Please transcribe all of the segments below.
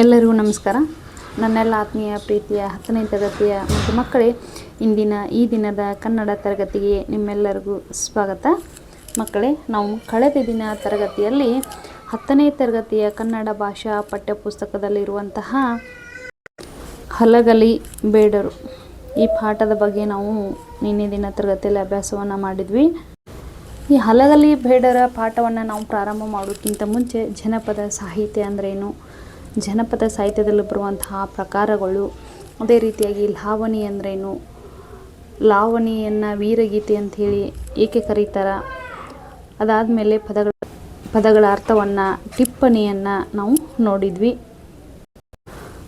ಎಲ್ಲರಿಗೂ ನಮಸ್ಕಾರ. ನನ್ನೆಲ್ಲ ಆತ್ಮೀಯ ಪ್ರೀತಿಯ 10ನೇ ತರಗತಿಯ ಮತ್ತು ಮಕ್ಕಳೇ, ಇಂದಿನ ಈ ದಿನದ ಕನ್ನಡ ತರಗತಿಗೆ ನಿಮ್ಮೆಲ್ಲರಿಗೂ ಸ್ವಾಗತ. ಮಕ್ಕಳೇ, ನಾವು ಕಳೆದ ದಿನ ತರಗತಿಯಲ್ಲಿ 10ನೇ ತರಗತಿಯ ಕನ್ನಡ ಭಾಷಾ ಪಠ್ಯಪುಸ್ತಕದಲ್ಲಿರುವಂತಹ ಹಲಗಲಿ ಬೇಡರು ಈ ಪಾಠದ ಬಗ್ಗೆ ನಾವು ನಿನ್ನೆ ದಿನ ತರಗತಿಯಲ್ಲಿ ಅಭ್ಯಾಸವನ್ನು ಮಾಡಿದ್ವಿ. ಈ ಹಲಗಲಿ ಬೇಡರ ಪಾಠವನ್ನು ನಾವು ಪ್ರಾರಂಭ ಮಾಡೋಕ್ಕಿಂತ ಮುಂಚೆ ಜನಪದ ಸಾಹಿತ್ಯ ಅಂದ್ರೇನು, ಜನಪದ ಸಾಹಿತ್ಯದಲ್ಲಿ ಬರುವಂತಹ ಪ್ರಕಾರಗಳು, ಅದೇ ರೀತಿಯಾಗಿ ಲಾವಣಿ ಅಂದ್ರೇನು, ಲಾವಣಿಯನ್ನು ವೀರಗೀತೆ ಅಂಥೇಳಿ ಏಕೆ ಕರೀತಾರೆ, ಅದಾದಮೇಲೆ ಪದಗಳ ಅರ್ಥವನ್ನು, ಟಿಪ್ಪಣಿಯನ್ನು ನಾವು ನೋಡಿದ್ವಿ.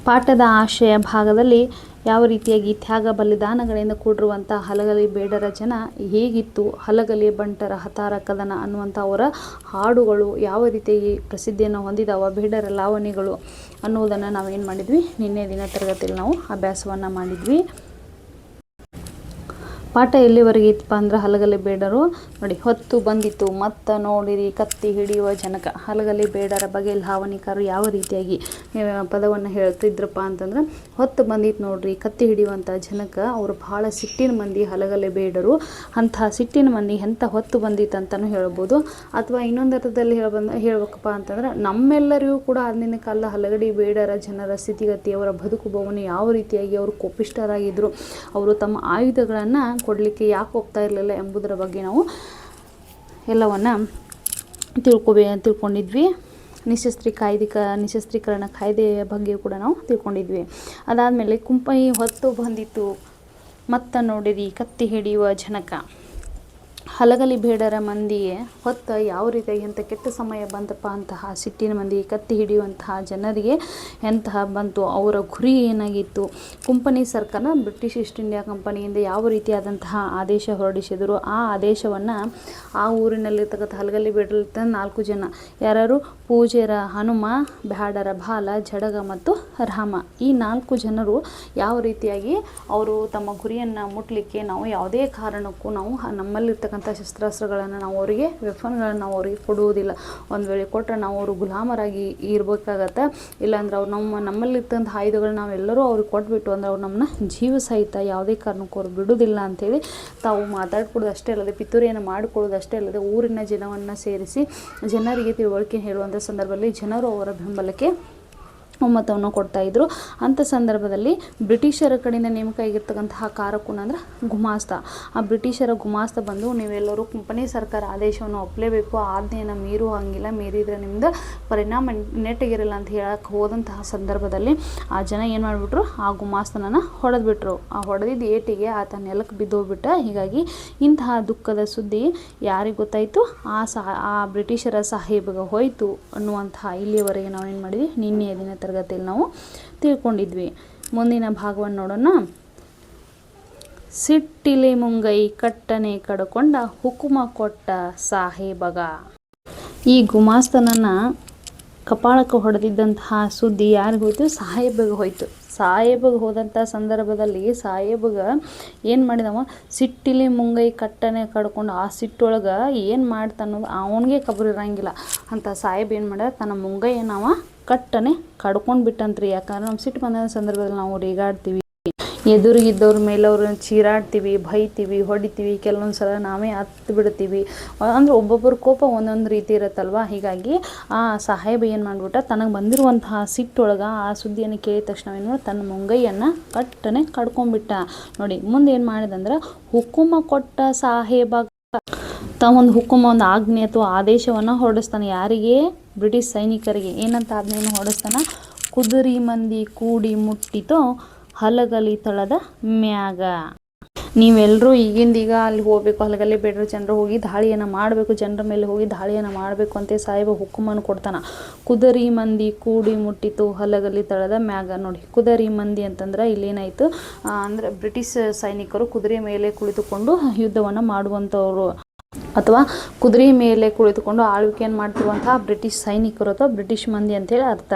ಪಾಠದ ಆಶಯ ಭಾಗದಲ್ಲಿ ಯಾವ ರೀತಿಯಾಗಿ ತ್ಯಾಗ ಬಲಿದಾನಗಳಿಂದ ಕೂಡಿರುವಂಥ ಹಲಗಲಿ ಬೇಡರ ಜನ ಹೇಗಿತ್ತು, ಹಲಗಲಿ ಬಂಟರ ಹತಾರ ಕದನ ಅನ್ನುವಂಥ ಅವರ ಹಾಡುಗಳು ಯಾವ ರೀತಿಯಾಗಿ ಪ್ರಸಿದ್ಧಿಯನ್ನು ಹೊಂದಿದಾವ, ಬೇಡರ ಲಾವಣಿಗಳು ಅನ್ನುವುದನ್ನು ನಾವೇನು ಮಾಡಿದ್ವಿ, ನಿನ್ನೆ ದಿನ ತರಗತಿಯಲ್ಲಿ ನಾವು ಅಭ್ಯಾಸವನ್ನು ಮಾಡಿದ್ವಿ. ಪಾಠ ಎಲ್ಲಿವರೆಗೆ ಇತ್ತಪ್ಪ ಅಂದ್ರೆ, ಹಲಗಲಿ ಬೇಡರು ನೋಡಿ, ಹೊತ್ತು ಬಂದಿತು ಮತ್ತ ನೋಡಿರಿ ಕತ್ತಿ ಹಿಡಿಯುವ ಜನಕ. ಹಲಗಲಿ ಬೇಡರ ಬಗ್ಗೆ ಲಾವಣಿಕಾರರು ಯಾವ ರೀತಿಯಾಗಿ ಪದವನ್ನು ಹೇಳ್ತಿದ್ರಪ್ಪ ಅಂತಂದ್ರೆ, ಹೊತ್ತು ಬಂದಿತ್ತು ನೋಡ್ರಿ ಕತ್ತಿ ಹಿಡಿಯುವಂಥ ಜನಕ. ಅವರು ಬಹಳ ಸಿಟ್ಟಿನ ಮಂದಿ ಹಲಗಲಿ ಬೇಡರು. ಅಂತಹ ಸಿಟ್ಟಿನ ಮಂದಿ ಎಂಥ ಹೊತ್ತು ಬಂದಿತ್ತು ಅಂತಲೂ ಹೇಳ್ಬೋದು. ಅಥವಾ ಇನ್ನೊಂದು ಅರ್ಥದಲ್ಲಿ ಹೇಳ್ಬೇಕಪ್ಪ ಅಂತಂದ್ರೆ, ನಮ್ಮೆಲ್ಲರಿಗೂ ಕೂಡ ಆಗಿನ ಕಾಲ ಹಲಗಲಿ ಬೇಡರ ಜನರ ಸ್ಥಿತಿಗತಿ, ಅವರ ಬದುಕು ಬವಣೆ ಯಾವ ರೀತಿಯಾಗಿ ಅವರು ಕೋಪಿಷ್ಠರಾಗಿದ್ದರು, ಅವರು ತಮ್ಮ ಆಯುಧಗಳನ್ನು ಕೊಡಲಿಕ್ಕೆ ಯಾಕೆ ಹೋಗ್ತಾ ಇರಲಿಲ್ಲ ಎಂಬುದರ ಬಗ್ಗೆ ನಾವು ಎಲ್ಲವನ್ನು ತಿಳ್ಕೊಂಡಿದ್ವಿ. ನಿಶಸ್ತ್ರೀಕರಣ ಕಾಯ್ದೆಯ ಬಗ್ಗೆ ಕೂಡ ನಾವು ತಿಳ್ಕೊಂಡಿದ್ವಿ. ಅದಾದಮೇಲೆ ಕುಂಪೈ ಹೊತ್ತು ಬಂದಿತ್ತು ಮತ್ತ ನೋಡಿರಿ ಕತ್ತಿ ಹಿಡಿಯುವ ಜನಕ. ಹಲಗಲಿ ಬೇಡರ ಮಂದಿಗೆ ಹೊತ್ತು ಯಾವ ರೀತಿಯಾಗಿ ಎಂಥ ಕೆಟ್ಟ ಸಮಯ ಬಂತಪ್ಪ, ಅಂತಹ ಸಿಟ್ಟಿನ ಮಂದಿ ಕತ್ತಿ ಹಿಡಿಯುವಂತಹ ಜನರಿಗೆ ಎಂತಹ ಬಂತು, ಅವರ ಗುರಿ ಏನಾಗಿತ್ತು, ಕುಂಪನಿ ಸರ್ಕಾರ ಬ್ರಿಟಿಷ್ ಈಸ್ಟ್ ಇಂಡಿಯಾ ಕಂಪನಿಯಿಂದ ಯಾವ ರೀತಿಯಾದಂತಹ ಆದೇಶ ಹೊರಡಿಸಿದರು, ಆ ಆದೇಶವನ್ನು ಆ ಊರಿನಲ್ಲಿರ್ತಕ್ಕಂಥ ಹಲಗಲಿ ಬೇಡರ 4 ಜನ ಯಾರು, ಪೂಜೆರ ಹನುಮ, ಬ್ಯಾಡರ ಬಾಲ, ಜಡಗ ಮತ್ತು ರಾಮ, ಈ 4 ಜನರು ಯಾವ ರೀತಿಯಾಗಿ ಅವರು ತಮ್ಮ ಗುರಿಯನ್ನು ಮುಟ್ಟಲಿಕ್ಕೆ ನಾವು ಯಾವುದೇ ಕಾರಣಕ್ಕೂ ನಾವು ನಮ್ಮಲ್ಲಿರ್ತಕ್ಕಂಥ ಶಸ್ತ್ರಾಸ್ತ್ರಗಳನ್ನು ನಾವು ಅವರಿಗೆ, ವೆಪನ್ಗಳನ್ನು ನಾವು ಅವರಿಗೆ ಕೊಡುವುದಿಲ್ಲ. ಒಂದು ವೇಳೆ ಕೊಟ್ಟರೆ ನಾವು ಅವರು ಗುಲಾಮರಾಗಿ ಇರಬೇಕಾಗತ್ತೆ. ಇಲ್ಲಾಂದ್ರೆ ಅವ್ರು ನಮ್ಮಲ್ಲಿರ್ತಕ್ಕಂಥ ಆಯುಧಗಳನ್ನ ನಾವೆಲ್ಲರೂ ಅವ್ರಿಗೆ ಕೊಟ್ಬಿಟ್ಟು ಅಂದ್ರೆ ಅವ್ರು ನಮ್ಮನ್ನ ಜೀವ ಸಹಿತ ಯಾವುದೇ ಕಾರಣಕ್ಕೂ ಅವ್ರು ಬಿಡೋದಿಲ್ಲ ಅಂಥೇಳಿ ತಾವು ಮಾತಾಡ್ಕೊಳ್ಳೋದು ಅಷ್ಟೇ ಅಲ್ಲದೆ, ಪಿತೂರಿಯನ್ನು ಮಾಡಿಕೊಳ್ಳೋದು ಅಷ್ಟೇ ಅಲ್ಲದೆ, ಊರಿನ ಜನವನ್ನು ಸೇರಿಸಿ ಜನರಿಗೆ ತಿಳುವಳಿಕೆ ಹೇಳುವಂಥ ಸಂದರ್ಭದಲ್ಲಿ ಜನರು ಅವರ ಬೆಂಬಲಕ್ಕೆ ಒಮ್ಮತವನ್ನು ಕೊಡ್ತಾಯಿದ್ರು. ಅಂಥ ಸಂದರ್ಭದಲ್ಲಿ ಬ್ರಿಟಿಷರ ಕಡೆಯಿಂದ ನೇಮಕ ಆಗಿರ್ತಕ್ಕಂತಹ ಕಾರಕೂನ ಅಂದ್ರೆ ಗುಮಾಸ್ತ. ಆ ಬ್ರಿಟಿಷರ ಗುಮಾಸ್ತ ಬಂದು, ನೀವೆಲ್ಲರೂ ಕಂಪನಿ ಸರ್ಕಾರ ಆದೇಶವನ್ನು ಒಪ್ಪಲೇಬೇಕು, ಆಜ್ಞೆಯನ್ನು ಮೀರುವಂಗಿಲ್ಲ, ಮೀರಿದರೆ ನಿಮ್ದು ಪರಿಣಾಮ ನೆಟ್ಟಗಿರಲ್ಲ ಅಂತ ಹೇಳಕ್ಕೆ ಹೋದಂತಹ ಸಂದರ್ಭದಲ್ಲಿ ಆ ಜನ ಏನು ಮಾಡಿಬಿಟ್ರು, ಆ ಗುಮಾಸ್ತನನ್ನು ಹೊಡೆದ್ಬಿಟ್ರು. ಆ ಹೊಡೆದಿದ್ದ ಏಟಿಗೆ ಆತ ನೆಲಕ್ಕೆ ಬಿದ್ದೋಗ್ಬಿಟ್ಟ. ಹೀಗಾಗಿ ಇಂತಹ ದುಃಖದ ಸುದ್ದಿ ಯಾರಿಗೆ ಗೊತ್ತಾಯಿತು, ಆ ಬ್ರಿಟಿಷರ ಸಾಹೇಬ್ಗೆ ಹೋಯಿತು ಅನ್ನುವಂತಹ ಇಲ್ಲಿಯವರೆಗೆ ನಾವು ಏನು ಮಾಡಿದ್ವಿ, ನಿನ್ನೆಯ ದಿನ ತರಗತಿಯಲ್ಲಿ ನಾವು ತಿಳ್ಕೊಂಡಿದ್ವಿ. ಮುಂದಿನ ಭಾಗವನ್ನು ನೋಡೋಣ. ಸಿಟ್ಟಿಲೆ ಮುಂಗೈ ಕಟ್ಟನೆ ಕಡ್ಕೊಂಡ ಹುಕುಮ ಕೊಟ್ಟ ಸಾಹೇಬಗ. ಈ ಗುಮಾಸ್ತನನ್ನು ಕಪಾಳಕ್ಕೆ ಹೊಡೆದಿದ್ದಂತಹ ಸುದ್ದಿ ಯಾರಿಗೆ ಹೋಯ್ತು, ಸಾಹೇಬಗೆ ಹೋಯ್ತು. ಸಾಹೇಬಗೆ ಹೋದಂಥ ಸಂದರ್ಭದಲ್ಲಿ ಸಾಹೇಬಗೆ ಏನು ಮಾಡಿದವ, ಸಿಟ್ಟಿಲಿ ಮುಂಗೈ ಕಟ್ಟನೆ ಕಡ್ಕೊಂಡು ಆ ಸಿಟ್ಟೊಳಗೆ ಏನು ಮಾಡ್ತಾನೋದು ಅವನಿಗೆ ಖಬರ್ ಇರೋಂಗಿಲ್ಲ. ಅಂತ ಸಾಹೇಬ್ ಏನು ಮಾಡ್ಯ, ತನ್ನ ಮುಂಗೈಯನ್ನು ಅವ ಕಟ್ಟನೆ ಕಡ್ಕೊಂಡು ಬಿಟ್ಟಂತ್ರಿ. ಯಾಕಂದ್ರೆ ನಮ್ಮ ಸಿಟ್ಟು ಬಂದ ಸಂದರ್ಭದಲ್ಲಿ ನಾವು ರೇಗಾಡ್ತೀವಿ, ಎದುರಿಗಿದ್ದವ್ರ ಮೇಲೆ ಅವ್ರನ್ನ ಚೀರಾಡ್ತೀವಿ, ಬೈತೀವಿ, ಹೊಡಿತೀವಿ, ಕೆಲವೊಂದು ಸಲ ನಾವೇ ಹತ್ತು ಬಿಡ್ತೀವಿ. ಅಂದರೆ ಒಬ್ಬೊಬ್ಬರ ಕೋಪ ಒಂದೊಂದು ರೀತಿ ಇರುತ್ತಲ್ವ. ಹೀಗಾಗಿ ಆ ಸಾಹೇಬ ಏನು ಮಾಡಿಬಿಟ್ಟ, ತನಗೆ ಬಂದಿರುವಂತಹ ಸಿಟ್ಟೊಳಗೆ ಆ ಸುದ್ದಿಯನ್ನು ಕೇಳಿದ ತಕ್ಷಣ ಏನು, ತನ್ನ ಮುಂಗೈಯನ್ನು ಕಟ್ಟನೆ ಕಡ್ಕೊಂಡ್ಬಿಟ್ಟ. ನೋಡಿ ಮುಂದೆ ಏನು ಮಾಡಿದಂದ್ರೆ, ಹುಕುಮ ಕೊಟ್ಟ ಸಾಹೇಬ ತಾವೊಂದು ಹುಕುಮ, ಒಂದು ಆಜ್ಞೆ ಅಥವಾ ಆದೇಶವನ್ನು ಹೊರಡಿಸ್ತಾನೆ. ಯಾರಿಗೆ, ಬ್ರಿಟಿಷ್ ಸೈನಿಕರಿಗೆ. ಏನಂತ ಆಜ್ಞೆಯನ್ನು ಹೊರಡಿಸ್ತಾನೆ, ಕುದುರೆ ಮಂದಿ ಕೂಡಿ ಮುಟ್ಟಿತೋ ಹಲಗಲಿ ತಳದ ಮ್ಯಾಗ. ನೀವೆಲ್ಲರೂ ಈಗಿಂದೀಗ ಅಲ್ಲಿ ಹೋಗಬೇಕು, ಹಲಗಲಿ ಬೇಡರ ಜನರು ಹೋಗಿ ದಾಳಿಯನ್ನು ಮಾಡಬೇಕು, ಜನರ ಮೇಲೆ ಹೋಗಿ ದಾಳಿಯನ್ನು ಮಾಡಬೇಕು ಅಂತ ಸಾಹೇಬ ಹುಕುಮನ್ನು ಕೊಡ್ತಾನೆ. ಕುದುರೆ ಮಂದಿ ಕೂಡಿ ಮುಟ್ಟಿತು ಹಲಗಲಿ ತಳದ ಮ್ಯಾಗ. ನೋಡಿ, ಕುದುರೆ ಮಂದಿ ಅಂತಂದ್ರೆ ಇಲ್ಲೇನಾಯಿತು ಅಂದರೆ ಬ್ರಿಟಿಷ್ ಸೈನಿಕರು ಕುದುರೆ ಮೇಲೆ ಕುಳಿತುಕೊಂಡು ಯುದ್ಧವನ್ನು ಮಾಡುವಂಥವ್ರು, ಅಥವಾ ಕುದುರೆ ಮೇಲೆ ಕುಳಿತುಕೊಂಡು ಆಳ್ವಿಕೆಯನ್ನು ಮಾಡ್ತಿರುವಂತಹ ಬ್ರಿಟಿಷ್ ಸೈನಿಕರು ಅಥವಾ ಬ್ರಿಟಿಷ್ ಮಂದಿ ಅಂತೇಳಿ ಅರ್ಥ.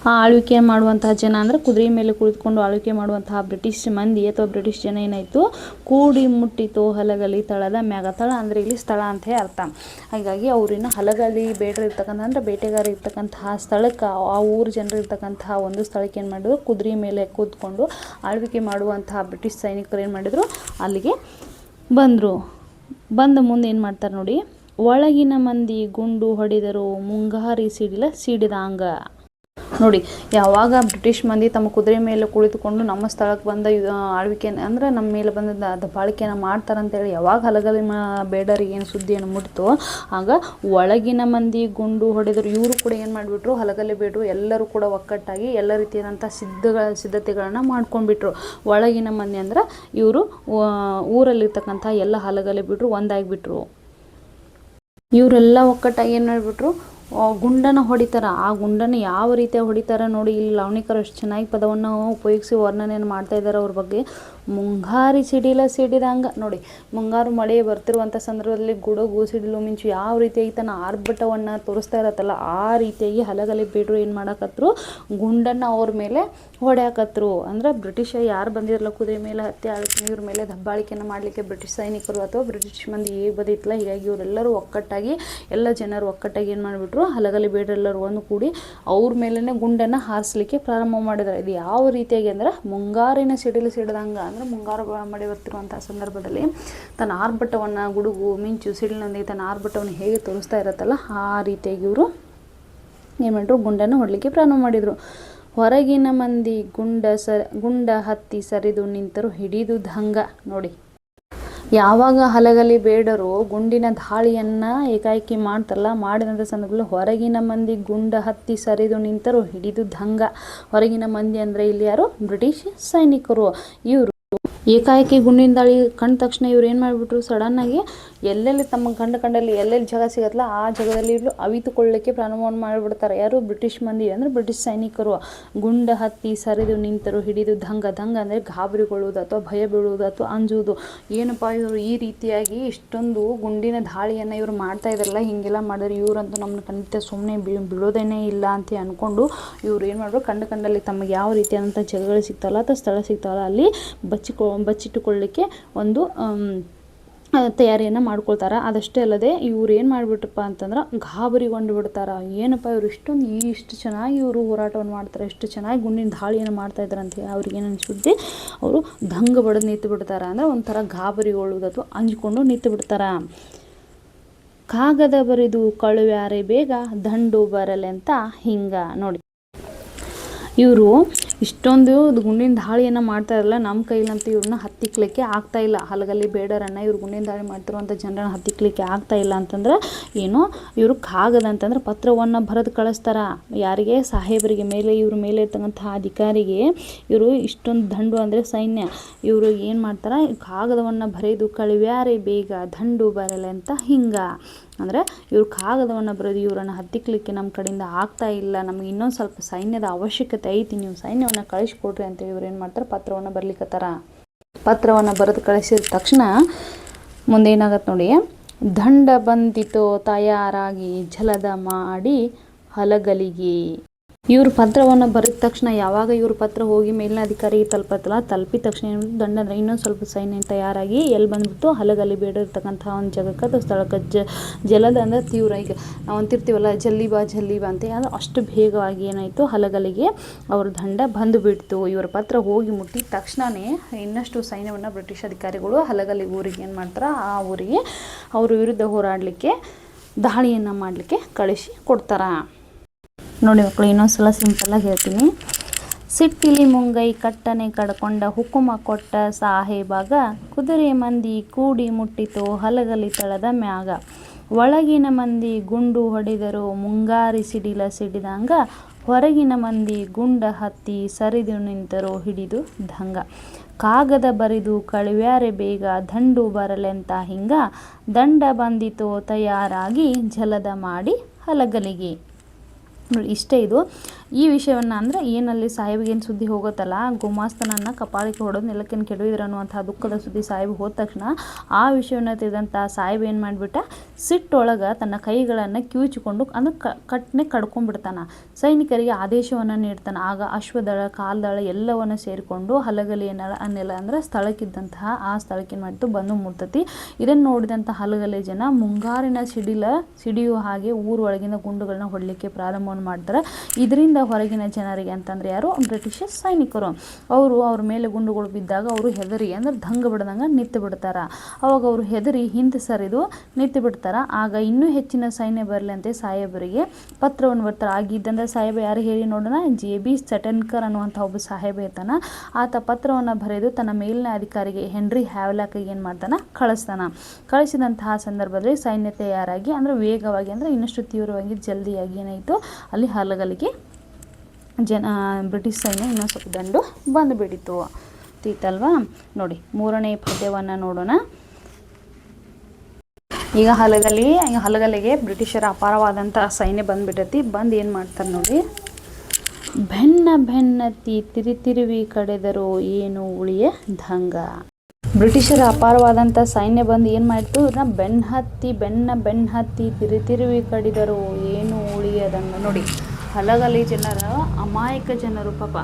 ಆ ಆಳ್ವಿಕೆ ಮಾಡುವಂತಹ ಜನ ಅಂದರೆ ಕುದುರೆ ಮೇಲೆ ಕುಳಿತುಕೊಂಡು ಆಳ್ವಿಕೆ ಮಾಡುವಂತಹ ಬ್ರಿಟಿಷ್ ಮಂದಿ ಅಥವಾ ಬ್ರಿಟಿಷ್ ಜನ ಏನಾಯಿತು, ಕೂಡಿ ಮುಟ್ಟಿತು ಹಲಗಲಿ ತಳದ ಮ್ಯಾಗ. ತಳ ಅಂದರೆ ಇಲ್ಲಿ ಸ್ಥಳ ಅಂತ ಅರ್ಥ. ಹಾಗಾಗಿ ಅವ್ರಿನ್ನ ಹಲಗಲಿ ಬೇಡರು ಇರ್ತಕ್ಕಂಥ ಅಂದರೆ ಬೇಟೆಗಾರ ಇರ್ತಕ್ಕಂತಹ ಸ್ಥಳಕ್ಕೆ, ಆ ಊರು ಜನರು ಇರ್ತಕ್ಕಂತಹ ಒಂದು ಸ್ಥಳಕ್ಕೆ ಏನು ಮಾಡಿದ್ರು, ಕುದುರೆ ಮೇಲೆ ಕೂತ್ಕೊಂಡು ಆಳ್ವಿಕೆ ಮಾಡುವಂತಹ ಬ್ರಿಟಿಷ್ ಸೈನಿಕರು ಏನು ಮಾಡಿದರು, ಅಲ್ಲಿಗೆ ಬಂದರು. ಬಂದ ಮುಂದೆ ಏನು ಮಾಡ್ತಾರೆ ನೋಡಿ, ಒಳಗಿನ ಮಂದಿ ಗುಂಡು ಹೊಡೆದರು ಮುಂಗಾರಿ ಸಿಡಿದಂಗ. ನೋಡಿ, ಯಾವಾಗ ಬ್ರಿಟಿಷ್ ಮಂದಿ ತಮ್ಮ ಕುದುರೆ ಮೇಲೆ ಕುಳಿತುಕೊಂಡು ನಮ್ಮ ಸ್ಥಳಕ್ಕೆ ಬಂದ ಆಳ್ವಿಕೆ ಅಂದರೆ ನಮ್ಮ ಮೇಲೆ ಬಂದ ದಬ್ಬಾಳಿಕೆಯನ್ನು ಮಾಡ್ತಾರಂತೇಳಿ ಯಾವಾಗ ಹಲಗಲಿ ಬೇಡರಿಗೆ ಏನು ಸುದ್ದಿಯನ್ನು ಮುಟ್ಟಿತು, ಆಗ ಒಳಗಿನ ಮಂದಿ ಗುಂಡು ಹೊಡೆದರು. ಇವರು ಕೂಡ ಏನು ಮಾಡಿಬಿಟ್ರು, ಹಲಗಲಿ ಬೇಡರು ಎಲ್ಲರೂ ಕೂಡ ಒಕ್ಕಟ್ಟಾಗಿ ಎಲ್ಲ ರೀತಿಯಾದಂಥ ಸಿದ್ಧತೆಗಳನ್ನು ಮಾಡ್ಕೊಂಡ್ಬಿಟ್ರು. ಒಳಗಿನ ಮಂದಿ ಅಂದ್ರೆ ಇವರು ಊರಲ್ಲಿರ್ತಕ್ಕಂಥ ಎಲ್ಲ ಹಲಗಲಿ ಬಿಟ್ಟರು ಒಂದಾಗಿಬಿಟ್ರು. ಇವರೆಲ್ಲ ಒಕ್ಕಟ್ಟಾಗಿ ಏನು ಮಾಡಿಬಿಟ್ರು, ಗುಂಡನ್ನು ಹೊಡಿತಾರೆ. ಆ ಗುಂಡನ್ನು ಯಾವ ರೀತಿಯಾಗಿ ಹೊಡಿತಾರೆ ನೋಡಿ, ಇಲ್ಲಿ ಲವಣಿಕರು ಅಷ್ಟು ಚೆನ್ನಾಗಿ ಪದವನ್ನು ಉಪಯೋಗಿಸಿ ವರ್ಣನೆಯನ್ನು ಮಾಡ್ತಾ ಇದ್ದಾರೆ ಅವ್ರ ಬಗ್ಗೆ. ಮುಂಗಾರಿ ಸಿಡಿದಂಗೆ ನೋಡಿ, ಮುಂಗಾರು ಮಳೆ ಬರ್ತಿರುವಂಥ ಸಂದರ್ಭದಲ್ಲಿ ಗುಡುಗು ಸಿಡಿಲು ಮಿಂಚು ಯಾವ ರೀತಿಯಾಗಿ ತನ್ನ ಆರ್ಭಟವನ್ನು ತೋರಿಸ್ತಾ ಇರತ್ತಲ್ಲ, ಆ ರೀತಿಯಾಗಿ ಹಲಗಲಿ ಬೇಡರು ಏನು ಮಾಡಕತ್ರು, ಗುಂಡನ್ನು ಅವ್ರ ಮೇಲೆ ಹೊಡ್ಯಾಕತ್ರು. ಅಂದ್ರೆ ಬ್ರಿಟಿಷ್ ಯಾರು ಬಂದಿರಲ್ಲ ಕುದುರೆ ಮೇಲೆ ಹತ್ತಿ ಇವ್ರ ಮೇಲೆ ದಬ್ಬಾಳಿಕೆಯನ್ನು ಮಾಡಲಿಕ್ಕೆ ಬ್ರಿಟಿಷ್ ಸೈನಿಕರು ಅಥವಾ ಬ್ರಿಟಿಷ್ ಮಂದಿ ಹೇಗೆ ಬಂದಿತ್ತಲ್ಲ, ಹೀಗಾಗಿ ಇವರೆಲ್ಲರೂ ಒಕ್ಕಟ್ಟಾಗಿ ಎಲ್ಲ ಜನರು ಒಕ್ಕಟ್ಟಾಗಿ ಏನು ಮಾಡಿಬಿಟ್ರು, ಹಲಗಲಿ ಬೇಡರೆಲ್ಲರೂ ಒಂದು ಕೂಡಿ ಅವ್ರ ಮೇಲೇ ಗುಂಡನ್ನು ಹಾರಿಸಲಿಕ್ಕೆ ಪ್ರಾರಂಭ ಮಾಡಿದ್ದಾರೆ. ಇದು ಯಾವ ರೀತಿಯಾಗಿ ಅಂದರೆ ಮುಂಗಾರಿನ ಸಿಡಿದಂಗೆ, ಅಂದರೆ ಮುಂಗಾರು ಮಳೆ ಬರ್ತಿರುವಂಥ ಸಂದರ್ಭದಲ್ಲಿ ತನ್ನ ಆರ್ಭಟವನ್ನು ಗುಡುಗು ಮಿಂಚು ಸಿಡಿಲಿನೊಂದಿಗೆ ತನ್ನ ಆರ್ಭಟವನ್ನು ಹೇಗೆ ತೋರಿಸ್ತಾ ಇರುತ್ತಲ್ಲ, ಆ ರೀತಿಯಾಗಿ ಇವರು ಏನು ಮಾಡಿದ್ರು, ಗುಂಡನ್ನು ಹೊಡಲಿಕ್ಕೆ ಪ್ರಾರಂಭ ಮಾಡಿದರು. ಹೊರಗಿನ ಮಂದಿ ಗುಂಡ ಹತ್ತಿ ಸರಿದು ನಿಂತರು ಹಿಡಿದು ದಂಗ. ನೋಡಿ, ಯಾವಾಗ ಹಲಗಲಿ ಬೇಡರು ಗುಂಡಿನ ದಾಳಿಯನ್ನು ಏಕಾಏಕಿ ಮಾಡ್ತಾರಲ್ಲ, ಮಾಡಿದಂಥ ಸಂದರ್ಭದಲ್ಲಿ ಹೊರಗಿನ ಮಂದಿ ಗುಂಡ ಹತ್ತಿ ಸರಿದು ನಿಂತರು ಹಿಡಿದು ದಂಗ. ಹೊರಗಿನ ಮಂದಿ ಅಂದರೆ ಇಲ್ಲಿ ಯಾರು, ಬ್ರಿಟಿಷ್ ಸೈನಿಕರು. ಇವರು ಏಕಾಏಕಿ ಗುಂಡಿನ ದಾಳಿ ಕಂಡ ತಕ್ಷಣ ಇವ್ರು ಏನು ಮಾಡಿಬಿಟ್ರು, ಸಡನ್ನಾಗಿ ಎಲ್ಲೆಲ್ಲಿ ತಮ್ಮ ಕಂಡಲ್ಲಿ ಎಲ್ಲೆಲ್ಲಿ ಜಾಗ ಸಿಗತ್ತಲ್ಲ ಆ ಜಾಗದಲ್ಲಿ ಇವರು ಅವಿತುಕೊಳ್ಳಲಿಕ್ಕೆ ಪ್ರಾರಂಭವನ್ನು ಮಾಡಿಬಿಡ್ತಾರೆ. ಯಾರು, ಬ್ರಿಟಿಷ್ ಮಂದಿ ಅಂದರೆ ಬ್ರಿಟಿಷ್ ಸೈನಿಕರು. ಗುಂಡ ಹತ್ತಿ ಸರಿದು ನಿಂತರು ಹಿಡಿದು ದಂಗ. ಅಂದರೆ ಗಾಬರಿಗೊಳ್ಳುವುದು ಅಥವಾ ಭಯ ಬೀಳುವುದು ಅಥವಾ ಅಂಜುವುದು. ಏನಪ್ಪ ಇವರು ಈ ರೀತಿಯಾಗಿ ಇಷ್ಟೊಂದು ಗುಂಡಿನ ದಾಳಿಯನ್ನು ಇವರು ಮಾಡ್ತಾ ಇದ್ದಾರಲ್ಲ, ಹೀಗೆಲ್ಲ ಮಾಡಿದ್ರೆ ಇವರಂತೂ ನಮ್ಮನ್ನು ಖಂಡಿತ ಸುಮ್ಮನೆ ಬಿಡೋದೇನೇ ಇಲ್ಲ ಅಂತ ಅಂದ್ಕೊಂಡು ಇವ್ರು ಏನು ಮಾಡಿದ್ರು, ಕಂಡಲ್ಲಿ ತಮಗೆ ಯಾವ ರೀತಿಯಾದಂಥ ಜಾಗಗಳು ಸಿಗ್ತಾವಲ್ಲ ಅಥವಾ ಸ್ಥಳ ಸಿಗ್ತಾವಲ್ಲ ಅಲ್ಲಿ ಬಚ್ಚಿಟ್ಟುಕೊಳ್ಳಲಿಕ್ಕೆ ಒಂದು ತಯಾರಿಯನ್ನು ಮಾಡ್ಕೊಳ್ತಾರೆ. ಅದಷ್ಟೇ ಅಲ್ಲದೆ ಇವ್ರು ಏನು ಮಾಡಿಬಿಟ್ರಪ್ಪ ಅಂತಂದ್ರೆ ಗಾಬರಿಗೊಂಡು ಬಿಡ್ತಾರೆ. ಏನಪ್ಪ ಇವರು ಇಷ್ಟು ಚೆನ್ನಾಗಿ ಇವರು ಹೋರಾಟವನ್ನು ಮಾಡ್ತಾರೆ, ಇಷ್ಟು ಚೆನ್ನಾಗಿ ಗುಂಡಿನ ದಾಳಿಯನ್ನು ಮಾಡ್ತಾ ಇದ್ದಾರೆ ಅಂತ ಅವ್ರಿಗೆ ಏನು ಅನಿಸುತ್ತೆ, ಅವರು ದಂಗ ಬಡದು ನಿಂತು ಬಿಡ್ತಾರೆ. ಅಂದರೆ ಒಂಥರ ಗಾಬರಿಗೊಳ್ಳುವುದು ಅಥವಾ ಅಂಜಿಕೊಂಡು ನಿಂತು ಬಿಡ್ತಾರೆ. ಕಾಗದ ಬರೆದು ಕಳುವ್ಯಾರೆ ಬೇಗ ದಂಡು ಬರಲೆ ಅಂತ ಹಿಂಗೆ ನೋಡಿ, ಇವರು ಇಷ್ಟೊಂದು ಗುಂಡಿನ ದಾಳಿಯನ್ನು ಮಾಡ್ತಾ ಇರಲ್ಲ, ನಮ್ಮ ಕೈಲಂತೂ ಇವ್ರನ್ನ ಹತ್ತಿಕ್ಲಿಕ್ಕೆ ಆಗ್ತಾ ಇಲ್ಲ. ಹಲಗಲಿ ಬೇಡರನ್ನು ಇವ್ರು ಗುಂಡಿನ ದಾಳಿ ಮಾಡ್ತಿರುವಂಥ ಜನರನ್ನು ಹತ್ತಿಕ್ಲಿಕ್ಕೆ ಆಗ್ತಾ ಇಲ್ಲ ಅಂತಂದ್ರೆ ಏನು, ಇವರು ಕಾಗದ ಅಂತಂದ್ರೆ ಪತ್ರವನ್ನು ಬರೆದು ಕಳಿಸ್ತಾರ. ಯಾರಿಗೆ, ಸಾಹೇಬರಿಗೆ, ಇವ್ರ ಮೇಲೆ ಇರ್ತಕ್ಕಂಥ ಅಧಿಕಾರಿಗೆ. ಇವರು ಇಷ್ಟೊಂದು ದಂಡು ಅಂದರೆ ಸೈನ್ಯ, ಇವರು ಏನು ಮಾಡ್ತಾರೆ, ಕಾಗದವನ್ನು ಬರೆದು ಕಳುವ್ಯಾರೆ ಬೇಗ ದಂಡು ಬರಲೆ ಅಂತ ಹಿಂಗೆ. ಅಂದರೆ ಇವರು ಕಾಗದವನ್ನು ಬರೆದು ಇವರನ್ನು ಹತ್ತಿಕ್ಲಿಕ್ಕೆ ನಮ್ಮ ಕಡೆಯಿಂದ ಆಗ್ತಾ ಇಲ್ಲ, ನಮಗೆ ಇನ್ನೊಂದು ಸ್ವಲ್ಪ ಸೈನ್ಯದ ಅವಶ್ಯಕತೆ ಐತಿ, ನೀವು ಸೈನ್ಯವನ್ನು ಕಳಿಸ್ಕೊಡ್ರಿ ಅಂತೇಳಿ ಇವ್ರು ಏನು ಮಾಡ್ತಾರೆ, ಪತ್ರವನ್ನು ಬರ್ಲಿಕ್ಕತ್ತಾರ. ಪತ್ರವನ್ನು ಬರೆದು ಕಳಿಸಿದ ತಕ್ಷಣ ಮುಂದೆ ಏನಾಗತ್ತೆ ನೋಡಿ, ದಂಡ ಬಂದಿತೋ ತಯಾರಾಗಿ ಜಲದ ಮಾಡಿ ಹಲಗಲಿಗೆ. ಇವ್ರ ಪತ್ರವನ್ನು ಬರೆದ ತಕ್ಷಣ, ಯಾವಾಗ ಇವ್ರ ಪತ್ರ ಹೋಗಿ ಮೇಲಿನ ಅಧಿಕಾರಿಗೆ ತಲುಪತ್ತಲ್ಲ, ತಲುಪಿದ ತಕ್ಷಣ ಏನು ದಂಡ ಅಂದರೆ ಇನ್ನೊಂದು ಸ್ವಲ್ಪ ಸೈನ್ಯ ತಯಾರಾಗಿ ಎಲ್ಲಿ ಬಂದ್ಬಿಟ್ಟು ಹಲಗಲಿ ಬೇಡಿರ್ತಕ್ಕಂಥ ಒಂದು ಜಾಗಕ್ಕೆ ಅಥವಾ ಸ್ಥಳಕ್ಕೆ ಜಲದ ಅಂದರೆ ತೀವ್ರ. ಈಗ ನಾವು ಅಂತಿರ್ತೀವಲ್ಲ ಜಲ್ಲಿಬಾ ಅಂತ, ಅದು ಅಷ್ಟು ಬೇಗವಾಗಿ ಏನಾಯಿತು, ಹಲಗಲಿಗೆ ಅವ್ರ ದಂಡ ಬಂದುಬಿಡ್ತು. ಇವ್ರ ಪತ್ರ ಹೋಗಿ ಮುಟ್ಟಿದ ತಕ್ಷಣವೇ ಇನ್ನಷ್ಟು ಸೈನ್ಯವನ್ನು ಬ್ರಿಟಿಷ್ ಅಧಿಕಾರಿಗಳು ಹಲಗಲಿ ಊರಿಗೆ ಏನು ಮಾಡ್ತಾರೆ, ಆ ಊರಿಗೆ ಅವ್ರ ವಿರುದ್ಧ ಹೋರಾಡಲಿಕ್ಕೆ ದಾಳಿಯನ್ನು ಮಾಡಲಿಕ್ಕೆ ಕಳಿಸಿ ಕೊಡ್ತಾರೆ. ನೋಡಿ ಮಕ್ಕಳು, ಇನ್ನೊಂದ್ಸಲ ಸಿಂಪಲ್ಲಾಗಿ ಹೇಳ್ತೀನಿ. ಸಿಟ್ಟಿಲಿ ಮುಂಗೈ ಕಟ್ಟನೆ ಕಡ್ಕೊಂಡ ಹುಕುಮ ಕೊಟ್ಟ ಸಾಹೇಬಾಗ ಕುದುರೆ ಮಂದಿ ಕೂಡಿ ಮುಟ್ಟಿತು ಹಲಗಲಿ ತಳದ ಮ್ಯಾಗ. ಒಳಗಿನ ಮಂದಿ ಗುಂಡು ಹೊಡೆದರು ಮುಂಗಾರಿ ಸಿಡಿದಂಗ. ಹೊರಗಿನ ಮಂದಿ ಗುಂಡ ಹತ್ತಿ ಸರಿದು ನಿಂತರು ಹಿಡಿದು ದಂಗ. ಕಾಗದ ಬರೆದು ಕಳುವ್ಯಾರೆ ಬೇಗ ದಂಡು ಬರಲೆಂತ ಹಿಂಗ. ದಂಡ ಬಂದಿತೋ ತಯಾರಾಗಿ ಜಲದ ಮಾಡಿ ಹಲಗಲಿಗೆ. ನೋಡಿ ಇಷ್ಟೇ ಇದು. ಈ ವಿಷಯವನ್ನು ಅಂದರೆ ಏನಲ್ಲಿ ಸಾಹೇಬಿಗೇನು ಸುದ್ದಿ ಹೋಗುತ್ತಲ್ಲ, ಗುಮಾಸ್ತನನ್ನು ಕಪಾಳಿಗೆ ಹೊಡೆದು ನೆಲಕ್ಕೇನು ಕೆಡವಿದ್ರು ಅನ್ನುವಂಥ ದುಃಖದ ಸುದ್ದಿ ಸಾಹೇಬ್ ಹೋದ ತಕ್ಷಣ ಆ ವಿಷಯವನ್ನು ತಿಳಿದಂಥ ಸಾಹೇಬ್ ಏನು ಮಾಡಿಬಿಟ್ಟ, ಸಿಟ್ಟೊಳಗೆ ತನ್ನ ಕೈಗಳನ್ನು ಕಿವುಚಿಕೊಂಡು ಅಂದ್ರೆ ಕಡ್ಕೊಂಡ್ಬಿಡ್ತಾನೆ. ಸೈನಿಕರಿಗೆ ಆದೇಶವನ್ನು ನೀಡ್ತಾನೆ. ಆಗ ಅಶ್ವದಳ ಕಾಲ್ದಳ ಎಲ್ಲವನ್ನು ಸೇರಿಕೊಂಡು ಹಲಗಲಿ ನೆಲ ಅಂದರೆ ಸ್ಥಳಕ್ಕಿದ್ದಂತಹ ಆ ಸ್ಥಳಕ್ಕೆ ಏನು ಮಾಡಿತು, ಬಂದು ಮುಟ್ತತಿ. ಇದನ್ನು ನೋಡಿದಂಥ ಹಲಗಲಿ ಜನ ಮುಂಗಾರಿನ ಸಿಡಿಯುವ ಹಾಗೆ ಊರೊಳಗಿನ ಗುಂಡುಗಳನ್ನ ಹೊಡಲಿಕ್ಕೆ ಪ್ರಾರಂಭವನ್ನು ಮಾಡ್ತಾರೆ. ಇದರಿಂದ ಹೊರಗಿನ ಜನರಿಗೆ ಅಂತಂದರೆ ಯಾರು, ಬ್ರಿಟಿಷ್ ಸೈನಿಕರು, ಅವ್ರ ಮೇಲೆ ಗುಂಡುಗಳು ಬಿದ್ದಾಗ ಅವರು ಹೆದರಿ ಅಂದ್ರೆ ದಂಗ ಬಿಡ್ದಂಗೆ ನಿಂತು ಬಿಡ್ತಾರೆ. ಅವಾಗ ಅವರು ಹೆದರಿ ಹಿಂದೆ ಸರಿದು ನಿಂತು ಬಿಡ್ತಾರೆ. ಆಗ ಇನ್ನೂ ಹೆಚ್ಚಿನ ಸೈನ್ಯ ಬರಲಿ ಅಂತ ಸಾಹೇಬರಿಗೆ ಪತ್ರವನ್ನು ಬರ್ತಾರೆ. ಆಗಿದ್ದಂಥ ಸಾಹೇಬ ಯಾರು ಹೇಳಿ ನೋಡೋಣ, JB ಸಟನ್ಕರ್ ಅನ್ನುವಂಥ ಒಬ್ಬ ಸಾಹೇಬ ಇರ್ತಾನೆ. ಆತ ಪತ್ರವನ್ನು ಬರೆದು ತನ್ನ ಮೇಲಿನ ಅಧಿಕಾರಿಗೆ ಹೆನ್ರಿ ಹ್ಯಾವ್ಲಾಕ್ಗೆ ಏನು ಮಾಡ್ತಾನೆ, ಕಳಿಸಿದಂತಹ ಸಂದರ್ಭದಲ್ಲಿ ಸೈನ್ಯ ತಯಾರಾಗಿ ಅಂದರೆ ವೇಗವಾಗಿ ಅಂದರೆ ಇನ್ನಷ್ಟು ತೀವ್ರವಾಗಿ ಜಲ್ದಿಯಾಗಿ ಏನಾಯಿತು, ಅಲ್ಲಿ ಹಲಗಲಿಗೆ ಬ್ರಿಟಿಷ್ ಸೈನ್ಯ ಇನ್ನೊಂದು ಸ್ವಲ್ಪ ದಂಡು ಬಂದುಬಿಡಿತು ತೀತಲ್ವಾ. ನೋಡಿ 3ನೇ ಪದ್ಯವನ್ನು ನೋಡೋಣ. ಈಗ ಹಲಗಲಿಗೆ ಬ್ರಿಟಿಷರ ಅಪಾರವಾದಂಥ ಸೈನ್ಯ ಬಂದುಬಿಟ್ಟೈತಿ. ಬಂದು ಏನು ಮಾಡ್ತಾರೆ ನೋಡಿ, ಬೆನ್ನತ್ತಿ ತಿರುವಿ ಕಡೆದರು ಏನು ಉಳಿಯ ದಂಗ. ಬ್ರಿಟಿಷರ ಅಪಾರವಾದಂಥ ಸೈನ್ಯ ಬಂದು ಏನು ಮಾಡಿತು, ಬೆನ್ನ ಹತ್ತಿ ತಿರುವಿ ಕಡಿದರು ಏನು ಉಳಿಯದಂಗ. ನೋಡಿ ಹಲಗಲಿ ಜನರ ಅಮಾಯಕ ಜನರು ಪಾಪ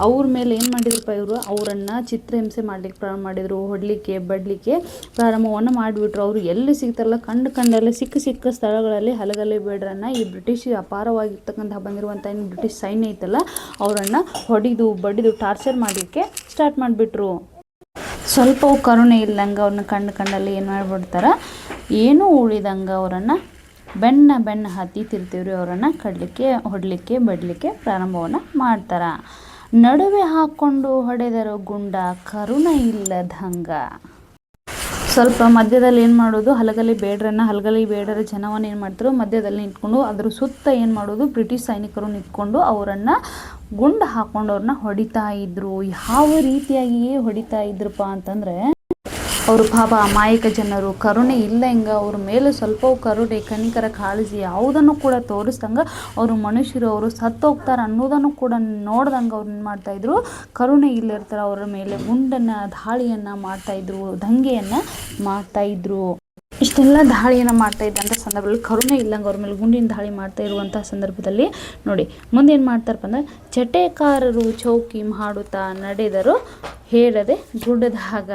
ಅವ್ರ ಮೇಲೆ ಏನು ಮಾಡಿದ್ರಪ್ಪ, ಇವರು ಅವರನ್ನು ಚಿತ್ರಹಿಂಸೆ ಮಾಡ್ಲಿಕ್ಕೆ ಪ್ರಾರಂಭ ಮಾಡಿದರು. ಹೊಡಲಿಕ್ಕೆ ಬಡ್ಲಿಕ್ಕೆ ಪ್ರಾರಂಭವನ್ನು ಮಾಡಿಬಿಟ್ರು. ಅವರು ಎಲ್ಲಿ ಸಿಗ್ತಾರಲ್ಲ ಕಂಡಲ್ಲಿ ಸಿಕ್ಕ ಸ್ಥಳಗಳಲ್ಲಿ ಹಲಗಲಿ ಬೇಡರನ್ನು ಈ ಬ್ರಿಟಿಷ್ ಅಪಾರವಾಗಿರ್ತಕ್ಕಂಥ ಬಂದಿರುವಂಥ ಏನು ಬ್ರಿಟಿಷ್ ಸೈನ್ಯ ಐತಲ್ಲ ಅವರನ್ನು ಹೊಡಿದು ಬಡಿದು ಟಾರ್ಚರ್ ಮಾಡಲಿಕ್ಕೆ ಸ್ಟಾರ್ಟ್ ಮಾಡಿಬಿಟ್ರು. ಸ್ವಲ್ಪವೂ ಕರುಣೆ ಇಲ್ಲಂಗೆ ಅವ್ರನ್ನ ಕಂಡಲ್ಲಿ ಏನು ಮಾಡಿಬಿಡ್ತಾರೆ, ಏನೂ ಉಳಿದಂಗೆ ಅವರನ್ನು ಬೆನ್ನ ಹತ್ತಿ ತಿರುವಿ ಅವರನ್ನು ಹೊಡಲಿಕ್ಕೆ ಬಡಲಿಕ್ಕೆ ಪ್ರಾರಂಭವನ್ನು ಮಾಡ್ತಾರೆ. ನಡುವೆ ಹಾಕ್ಕೊಂಡು ಹೊಡೆದರು ಗುಂಡ ಕರುಣೆ ಇಲ್ಲದಂಗ. ಸ್ವಲ್ಪ ಮಧ್ಯದಲ್ಲಿ ಏನು ಮಾಡೋದು, ಹಲಗಲಿ ಬೇಡರ ಜನವನ್ನು ಏನು ಮಾಡ್ತಾರೆ, ಮಧ್ಯದಲ್ಲಿ ನಿಂತ್ಕೊಂಡು ಅದ್ರ ಸುತ್ತ ಏನು ಮಾಡೋದು, ಬ್ರಿಟಿಷ್ ಸೈನಿಕರು ನಿಂತ್ಕೊಂಡು ಅವರನ್ನು ಗುಂಡು ಹಾಕ್ಕೊಂಡು ಅವ್ರನ್ನ ಹೊಡಿತಾ ಇದ್ರು. ಯಾವ ರೀತಿಯಾಗಿಯೇ ಹೊಡಿತಾ ಇದ್ರಪ್ಪ ಅಂತಂದರೆ, ಅವರು ಪಾಪ ಅಮಾಯಕ ಜನರು, ಕರುಣೆ ಇಲ್ಲ ಹಿಂಗೆ ಅವ್ರ ಮೇಲೆ ಸ್ವಲ್ಪವೂ ಕರುಣೆ ಕನಿಕರ ಕಾಳಜಿ ಯಾವುದನ್ನು ಕೂಡ ತೋರಿಸ್ದಂಗೆ ಅವರು ಮನುಷ್ಯರು, ಅವರು ಸತ್ತೋಗ್ತಾರೆ ಅನ್ನೋದನ್ನು ಕೂಡ ನೋಡ್ದಂಗೆ ಅವ್ರು ಏನು ಮಾಡ್ತಾಯಿದ್ರು, ಕರುಣೆ ಇಲ್ಲಿರ್ತಾರೆ ಅವರ ಮೇಲೆ ದಾಳಿಯನ್ನು ಮಾಡ್ತಾಯಿದ್ರು, ದಂಗೆಯನ್ನು ಮಾಡ್ತಾಯಿದ್ರು. ಇಷ್ಟೆಲ್ಲ ದಾಳಿಯನ್ನು ಮಾಡ್ತಾ ಇದ್ದಂಥ ಸಂದರ್ಭದಲ್ಲಿ ಕರುಣೆ ಇಲ್ಲಂಗೆ ಅವ್ರ ಮೇಲೆ ಗುಂಡಿನ ದಾಳಿ ಮಾಡ್ತಾ ಇರುವಂಥ ಸಂದರ್ಭದಲ್ಲಿ ನೋಡಿ ಮುಂದೆ ಏನು ಮಾಡ್ತಾರಪ್ಪ ಅಂದರೆ, ಚಟೆಕಾರರು ಚೌಕಿ ಮಾಡುತ್ತಾ ನಡೆದರು ಹೇಳದೆ ಗುಡ್ಡದಾಗ.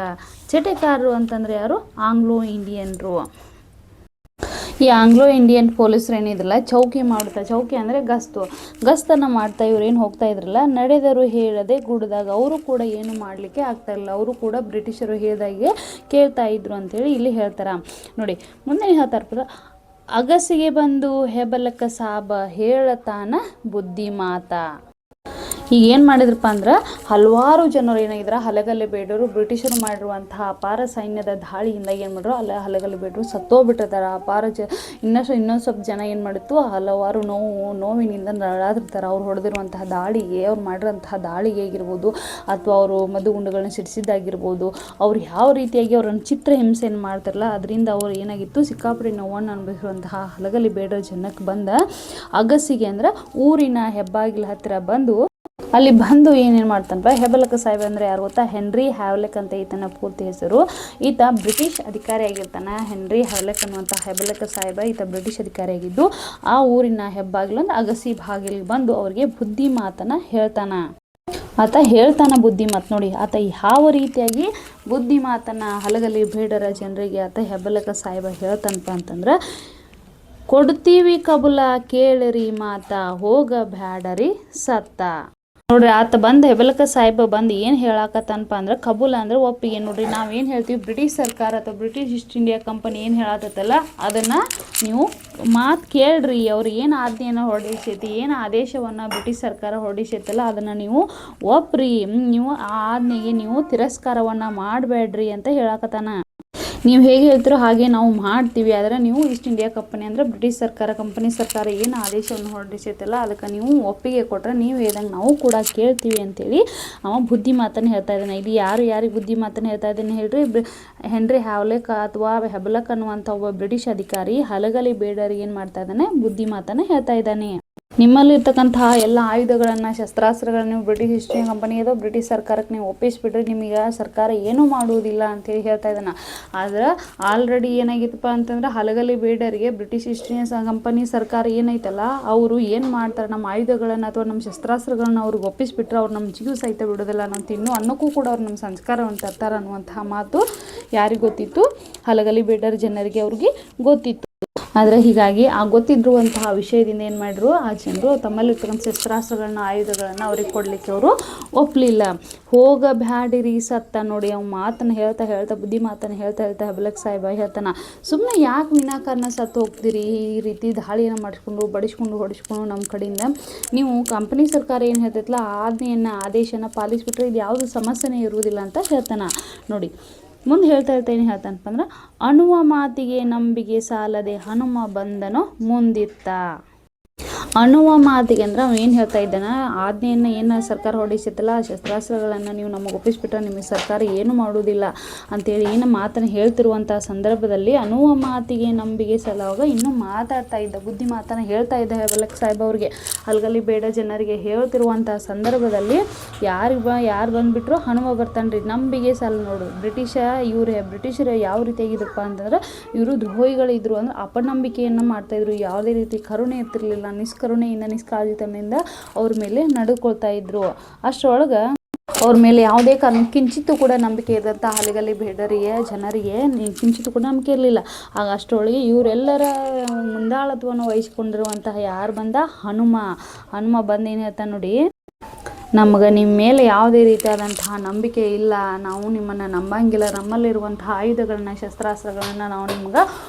ಚಟೆಕಾರರು ಅಂತಂದರೆ ಯಾರು, ಆಂಗ್ಲೋ ಇಂಡಿಯನ್ರು. ಈ ಆಂಗ್ಲೋ ಇಂಡಿಯನ್ ಪೊಲೀಸರು ಏನಿದ್ರಲ್ಲ ಚೌಕಿ ಅಂದರೆ ಗಸ್ತನ್ನು ಮಾಡ್ತಾ ಇವ್ರೇನು ಹೋಗ್ತಾ ಇದ್ರಲ್ಲ, ನಡೆದರು ಹೇಳದೆ ಗುಡ್ಡದಾಗ. ಅವರು ಕೂಡ ಏನು ಮಾಡಲಿಕ್ಕೆ ಆಗ್ತಾ ಇಲ್ಲ, ಅವರು ಕೂಡ ಬ್ರಿಟಿಷರು ಹೇಳಿದಾಗೆ ಕೇಳ್ತಾ ಇದ್ರು ಅಂತೇಳಿ ಇಲ್ಲಿ ಹೇಳ್ತಾರೆ. ನೋಡಿ ಮುಂದೆ ಹೇಳ್ತಾರ, ಅಗಸಿಗೆ ಬಂದು ಹೆಬಲಕ ಸಾಬ ಹೇಳತಾನ ಬುದ್ಧಿ ಮಾತ. ಈಗ ಏನು ಮಾಡಿದ್ರಪ್ಪ ಅಂದ್ರೆ, ಹಲವಾರು ಜನರು ಏನಾಗಿದ್ರೆ ಹಲಗಲಿ ಬೇಡರು ಬ್ರಿಟಿಷರು ಮಾಡಿರುವಂತಹ ಅಪಾರ ಸೈನ್ಯದ ದಾಳಿಯಿಂದ ಏನು ಮಾಡಿದ್ರು, ಹಲಗಲಿ ಬೇಡರು ಸತ್ತೋಗ್ಬಿಟ್ಟಿರ್ತಾರೆ. ಇನ್ನೊಂದು ಸ್ವಲ್ಪ ಜನ ಏನು ಮಾಡಿತ್ತು, ಹಲವಾರು ನೋವಿನಿಂದ ನರಳಾದಿರ್ತಾರೆ. ಅವ್ರು ಹೊಡೆದಿರುವಂತಹ ದಾಳಿಗೆ, ಅವ್ರು ಮಾಡಿರುವಂತಹ ದಾಳಿಗೆ ಆಗಿರ್ಬೋದು, ಅಥವಾ ಅವರು ಮದ್ದುಗುಂಡುಗಳನ್ನ ಸಿಡಿಸಿದ್ದಾಗಿರ್ಬೋದು, ಅವ್ರು ಯಾವ ರೀತಿಯಾಗಿ ಅವ್ರನ್ನ ಚಿತ್ರಹಿಂಸೆಯನ್ನು ಮಾಡ್ತಾರಲ್ಲ ಅದರಿಂದ ಅವ್ರು ಏನಾಗಿತ್ತು, ಸಿಕ್ಕಾಪಟ್ಟೆ ನೋವನ್ನು ಅನುಭವಿಸಿರುವಂತಹ ಹಲಗಲಿ ಬೇಡರ ಜನಕ್ಕೆ ಬಂದ ಅಗಸಿಗೆ ಅಂದ್ರೆ ಊರಿನ ಹೆಬ್ಬಾಗಿಲ ಹತ್ತಿರ ಬಂದು ಅಲ್ಲಿ ಬಂದು ಏನೇನು ಮಾಡ್ತಾನಪ್ಪ, ಹೆಬಲಕ ಸಾಹೇಬ್ ಅಂದರೆ ಯಾರು ಗೊತ್ತಾ, ಹೆನ್ರಿ ಹ್ಯಾವ್ಲೆಕ್ ಅಂತ ಈತನ ಪೂರ್ತಿ ಹೆಸರು. ಈತ ಬ್ರಿಟಿಷ್ ಅಧಿಕಾರಿಯಾಗಿರ್ತಾನೆ. ಹೆನ್ರಿ ಹ್ಯಾವ್ಲೆಕ್ ಅನ್ನುವಂಥ ಹೆಬಲಕ ಸಾಹೇಬ ಈತ ಬ್ರಿಟಿಷ್ ಅಧಿಕಾರಿಯಾಗಿದ್ದು ಆ ಊರಿನ ಹೆಬ್ಬಾಗಿಲೊಂದು ಅಗಸಿ ಬಾಗಿಲಿಗೆ ಬಂದು ಅವ್ರಿಗೆ ಬುದ್ಧಿ ಮಾತನ್ನು ಹೇಳ್ತಾನೆ. ಬುದ್ಧಿ ಮಾತು. ನೋಡಿ ಆತ ಯಾವ ರೀತಿಯಾಗಿ ಬುದ್ಧಿ ಮಾತನ್ನು ಹಲಗಲಿ ಬೇಡರ ಜನರಿಗೆ ಆತ ಹೆಬಲಕ ಸಾಹೇಬ ಹೇಳ್ತಾನಪ್ಪ ಅಂತಂದ್ರೆ, ಕೊಡ್ತೀವಿ ಕಬುಲ ಕೇಳಿರಿ ಮಾತ ಹೋಗಬ್ಯಾಡರಿ ಸತ್ತ. ನೋಡ್ರಿ ಆತ ಬಂದು ಹೆಬಲಕ ಸಾಹೇಬ ಬಂದು ಏನು ಹೇಳಾಕತ್ತನಪ್ಪ ಅಂದ್ರೆ, ಕಬೂಲ ಅಂದ್ರೆ ಒಪ್ಪಿಗೆ. ನೋಡ್ರಿ ನಾವೇನು ಹೇಳ್ತೀವಿ, ಬ್ರಿಟಿಷ್ ಸರ್ಕಾರ ಅಥವಾ ಬ್ರಿಟಿಷ್ ಈಸ್ಟ್ ಇಂಡಿಯಾ ಕಂಪನಿ ಏನು ಹೇಳತ್ತಲ್ಲ ಅದನ್ನು ನೀವು ಮಾತು ಕೇಳ್ರಿ. ಅವ್ರು ಏನು ಆಜ್ಞೆಯನ್ನು ಹೊರಡಿಸೈತಿ, ಏನು ಆದೇಶವನ್ನು ಬ್ರಿಟಿಷ್ ಸರ್ಕಾರ ಹೊರಡಿಸೈತಲ್ಲ ಅದನ್ನು ನೀವು ಒಪ್ಪ್ರಿ. ನೀವು ಆ ಆಜ್ಞೆಗೆ ನೀವು ತಿರಸ್ಕಾರವನ್ನು ಮಾಡಬೇಡ್ರಿ ಅಂತ ಹೇಳಾಕತ್ತಾನ. ನೀವು ಹೇಗೆ ಹೇಳ್ತೀರೋ ಹಾಗೆ ನಾವು ಮಾಡ್ತೀವಿ, ಆದರೆ ನೀವು ಈಸ್ಟ್ ಇಂಡಿಯಾ ಕಂಪನಿ ಅಂದರೆ ಬ್ರಿಟಿಷ್ ಕಂಪನಿ ಸರ್ಕಾರ ಏನು ಆದೇಶವನ್ನು ಹೊರಡಿಸೈತಲ್ಲ ಅದಕ್ಕೆ ನೀವು ಒಪ್ಪಿಗೆ ಕೊಟ್ಟರೆ ನೀವು ಹೇಳ್ದಂಗೆ ನಾವು ಕೂಡ ಕೇಳ್ತೀವಿ ಅಂತೇಳಿ ಅವ ಬುದ್ಧಿ ಮಾತನ್ನು ಹೇಳ್ತಾ ಇದ್ದಾನೆ. ಇಲ್ಲಿ ಯಾರಿಗೆ ಬುದ್ಧಿ ಮಾತನ್ನು ಹೇಳ್ತಾ ಇದ್ದಾನೆ ಹೇಳ್ರಿ, ಹೆನ್ರಿ ಹ್ಯಾವ್ಲೆಕ್ ಅಥವಾ ಹೆಬಲಕ್ ಅನ್ನುವಂಥ ಒಬ್ಬ ಬ್ರಿಟಿಷ್ ಅಧಿಕಾರಿ ಹಲಗಲಿ ಬೇಡರಿಗೆ ಏನು ಮಾಡ್ತಾ ಇದ್ದಾನೆ, ಬುದ್ಧಿ ಮಾತನ್ನು ಹೇಳ್ತಾ ಇದ್ದಾನೆ. ನಿಮ್ಮಲ್ಲಿರ್ತಕ್ಕಂತಹ ಎಲ್ಲ ಆಯುಧಗಳನ್ನು ಶಸ್ತ್ರಾಸ್ತ್ರಗಳನ್ನು ನೀವು ಬ್ರಿಟಿಷ್ ಈಸ್ಟ್ ಇಂಡಿಯಾ ಕಂಪನಿ ಅಥವಾ ಬ್ರಿಟಿಷ್ ಸರ್ಕಾರಕ್ಕೆ ನೀವು ಒಪ್ಪಿಸ್ಬಿಟ್ರೆ ನಿಮಗೆ ಸರ್ಕಾರ ಏನೂ ಮಾಡುವುದಿಲ್ಲ ಅಂತೇಳಿ ಹೇಳ್ತಾ ಇದ್ದಾನೆ. ಆದ್ರೆ ಆಲ್ರೆಡಿ ಏನಾಗಿತ್ತಪ್ಪ ಅಂತಂದ್ರೆ ಹಲಗಲಿ ಬೇಡರಿಗೆ ಬ್ರಿಟಿಷ್ ಈಸ್ಟ್ ಇಂಡಿಯಾ ಕಂಪನಿ ಸರ್ಕಾರ ಏನೈತಲ್ಲ ಅವರು ಏನು ಮಾಡ್ತಾರೆ, ನಮ್ಮ ಆಯುಧಗಳನ್ನು ಅಥವಾ ನಮ್ಮ ಶಸ್ತ್ರಾಸ್ತ್ರಗಳನ್ನ ಅವ್ರಿಗೆ ಒಪ್ಪಿಸ್ಬಿಟ್ರೆ ಅವ್ರು ನಮ್ಮ ಜೀವ ಸಹಿತ ಬಿಡೋದಿಲ್ಲ, ನಮ್ಮ ತಿನ್ನೋ ಅನ್ನಕ್ಕೂ ಕೂಡ ಅವ್ರು ನಮ್ಮ ಸಂಸ್ಕಾರವನ್ನು ತರ್ತಾರೆ ಅನ್ನುವಂತಹ ಮಾತು ಯಾರಿಗೆ ಗೊತ್ತಿತ್ತು? ಹಲಗಲಿ ಬೇಡರ ಜನರಿಗೆ ಅವ್ರಿಗೆ ಗೊತ್ತಿತ್ತು. ಆದರೆ ಹೀಗಾಗಿ ಆ ಗೊತ್ತಿದ್ರುವಂತಹ ವಿಷಯದಿಂದ ಏನು ಮಾಡಿದ್ರು, ಆ ಜನರು ತಮ್ಮಲ್ಲಿರ್ತಕ್ಕಂಥ ಶಸ್ತ್ರಾಸ್ತ್ರಗಳನ್ನ ಆಯುಧಗಳನ್ನು ಅವ್ರಿಗೆ ಕೊಡಲಿಕ್ಕೆ ಅವರು ಒಪ್ಪಲಿಲ್ಲ. ಹೋಗಬ್ಯಾಡಿರಿ ಸತ್ತ ನೋಡಿ, ಅವ್ನು ಮಾತನ್ನು ಹೇಳ್ತಾ ಬುದ್ಧಿ ಮಾತನ್ನು ಹೇಳ್ತಾ ಹಬಲಕ್ ಸಾಹೇಬ ಹೇಳ್ತಾನೆ, ಸುಮ್ಮನೆ ಯಾಕೆ ವಿನಾಕಾರಣ ಸತ್ತು ಹೋಗ್ತೀರಿ, ಈ ರೀತಿ ದಾಳಿಯನ್ನು ಮಾಡಿಸ್ಕೊಂಡು ಹೊಡಿಸ್ಕೊಂಡು ನಮ್ಮ ಕಡೆಯಿಂದ ನೀವು ಕಂಪನಿ ಸರ್ಕಾರ ಏನು ಹೇಳ್ತೈತಲ್ಲ ಆದೇಶನ ಪಾಲಿಸ್ಬಿಟ್ರೆ ಇದು ಯಾವುದು ಸಮಸ್ಯೆನೇ ಇರುವುದಿಲ್ಲ ಅಂತ ಹೇಳ್ತಾನೆ. ನೋಡಿ ಮುಂದೆ ಹೇಳ್ತಾ ಏನು ಹೇಳ್ತಾನಪ್ಪ ಅಂದ್ರೆ, ಅಣುವ ಮಾತಿಗೆ ನಂಬಿಕೆ ಸಾಲದೆ ಹನುಮ ಬಂದನು ಮುಂದಿತ್ತ. ಅನ್ನುವ ಮಾತಿಗೆ ಅಂದ್ರೆ ಅವ ಏನು ಹೇಳ್ತಾ ಇದ್ದಾನೆ, ಆಜ್ಞೆಯನ್ನು ಏನು ಸರ್ಕಾರ ಹೊಡಿಸಿತ್ತಲ್ಲ ಆ ಶಸ್ತ್ರಾಸ್ತ್ರಗಳನ್ನು ನೀವು ನಮಗೆ ಒಪ್ಪಿಸ್ಬಿಟ್ರೆ ನಿಮಗೆ ಸರ್ಕಾರ ಏನು ಮಾಡುವುದಿಲ್ಲ ಅಂತೇಳಿ ಏನು ಮಾತನ್ನು ಹೇಳ್ತಿರುವಂಥ ಸಂದರ್ಭದಲ್ಲಿ ಅನ್ನುವ ಮಾತಿಗೆ ನಂಬಿಕೆ ಸಲುವಾಗ ಇನ್ನೂ ಮಾತಾಡ್ತಾ ಇದ್ದ, ಬುದ್ಧಿ ಮಾತನ್ನು ಹೇಳ್ತಾ ಇದ್ದ ಹಬಲಕ್ ಸಾಹೇಬ್ ಅವ್ರಿಗೆ, ಹಲಗಲಿ ಬೇಡ ಜನರಿಗೆ ಹೇಳ್ತಿರುವಂಥ ಸಂದರ್ಭದಲ್ಲಿ ಯಾರು ಬಂದುಬಿಟ್ರು, ಹನುಮ ಬರ್ತಾನ್ರಿ, ನಂಬಿಕೆ ಸಾಲ. ನೋಡು ಬ್ರಿಟಿಷರು ಯಾವ ರೀತಿಯಾಗಿದ್ದಪ್ಪ ಅಂತಂದ್ರೆ ಇವರು ದ್ರೋಹಿಗಳಿದ್ರು, ಅಂದ್ರೆ ಅಪನಂಬಿಕೆಯನ್ನು ಮಾಡ್ತಾಯಿದ್ರು, ಯಾವುದೇ ರೀತಿ ಕರುಣೆ ಇರ್ತಿರ್ಲಿಲ್ಲ, ನಿಷ್ಕರುಣೆಯಿಂದ ನಿಷ್ಕಾಳಜಿತನದಿಂದ ಅವ್ರ ಮೇಲೆ ನಡೆದುಕೊಳ್ತಾ ಇದ್ರು. ಅಷ್ಟರೊಳಗೆ ಅವ್ರ ಮೇಲೆ ಯಾವುದೇ ಕಿಂಚಿತ್ತೂ ಕೂಡ ನಂಬಿಕೆ ಇದ್ದಂಥ ಹಲಗಲಿ ಬೇಡರಿಗೆ ಜನರಿಗೆ ಕಿಂಚಿತ್ತೂ ಕೂಡ ನಂಬಿಕೆ ಇರಲಿಲ್ಲ. ಆಗ ಅಷ್ಟರೊಳಗೆ ಇವರೆಲ್ಲರ ಮುಂದಾಳತ್ವವನ್ನು ವಹಿಸಿಕೊಂಡಿರುವಂತಹ ಯಾರು ಬಂದ, ಹನುಮ ಬಂದು ಏನು ಹೇಳ್ತಾನೆ ನೋಡಿ, ನಮಗೆ ನಿಮ್ಮ ಮೇಲೆ ಯಾವುದೇ ರೀತಿಯಾದಂತಹ ನಂಬಿಕೆ ಇಲ್ಲ, ನಾವು ನಿಮ್ಮನ್ನು ನಂಬಂಗಿಲ್ಲ, ನಮ್ಮಲ್ಲಿರುವಂತಹ ಆಯುಧಗಳನ್ನ ಶಸ್ತ್ರಾಸ್ತ್ರಗಳನ್ನು ನಾವು ನಿಮ್ಗೆ